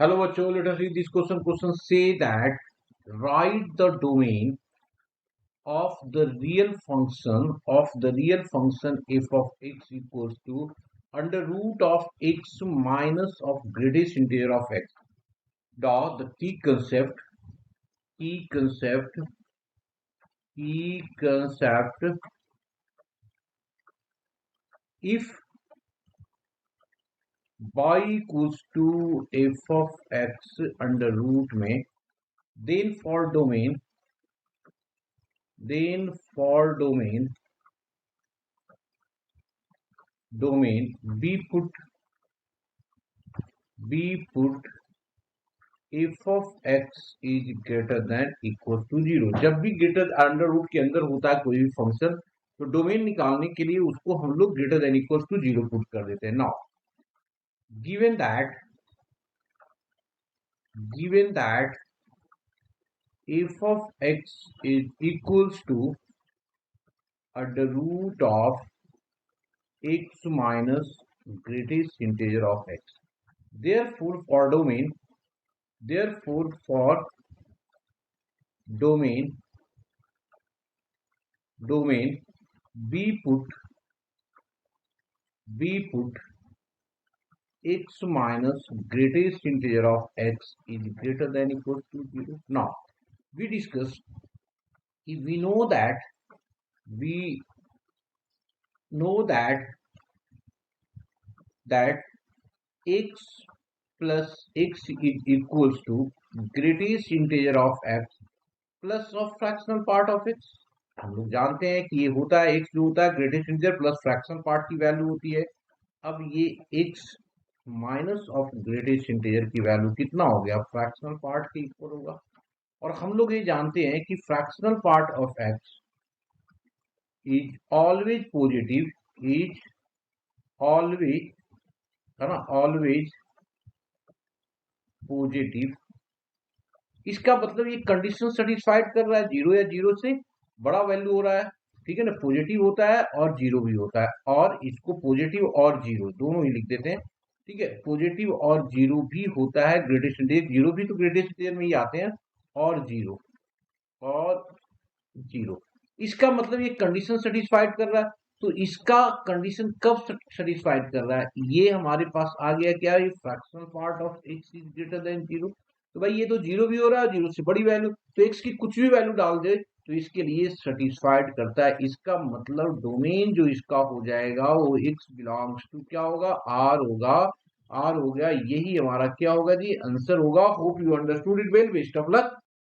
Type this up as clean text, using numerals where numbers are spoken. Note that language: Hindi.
Hello, bachcho. Let us read this question. Question say that write the domain of the real function f of x equals to under root of x minus of greatest integer of x. The key concept. If y equals to f of x under root में, then for domain we put f of x is greater than equal to 0. जब भी ग्रेटर अंडर रूट के अंदर होता है कोई भी फंक्शन, तो डोमेन निकालने के लिए उसको हम लोग greater than equal to 0 put कर देते हैं. Now given that f of x is equals to under root of x minus greatest integer of x. Therefore for domain we put x minus greatest integer of x is greater than equal to 0. Now we discuss, if we know that x plus x is equals to greatest integer of x plus of fractional part of x. हम लोग जानते हैं कि ये होता है x जो होता है greatest integer plus fractional part की वैल्यू होती है. अब ये x minus of greatest integer की वैल्यू कितना हो गया, फ्रैक्शनल पार्ट के इक्वल होगा. और हम लोग ये जानते हैं कि fractional part of x is always positive, always positive. इसका मतलब ये कंडीशन सेटिस्फाइड कर रहा है, जीरो या जीरो से बड़ा वैल्यू हो रहा है. ठीक है ना, पॉजिटिव होता है और जीरो भी होता है, और इसको पॉजिटिव और जीरो दोनों ही लिख देते हैं. ठीक है, पॉजिटिव और जीरो भी होता है ग्रेटेस्ट इंटीजर, जीरो भी तो ग्रेटेस्ट इंटीजर में ही आते हैं, और जीरो. इसका मतलब ये कंडीशन सेटिस्फाइड कर रहा है. तो इसका कंडीशन कब सेटिस्फाइड कर रहा है, ये हमारे पास आ गया क्या, ये fractional part of x is greater than 0. तो भाई ये तो जीरो भी हो रहा है, जीरो से बड़ी वैल्यू, तो x की कुछ भी वैल्यू डाल दे तो इसके लिए सेटिस्फाइड करता है. इसका मतलब डोमेन जो इसका हो जाएगा वो x बिलोंग्स टू क्या होगा, r होगा. r हो गया, यही हमारा क्या होगा जी, आंसर होगा. Hope you understood it well. Best of luck.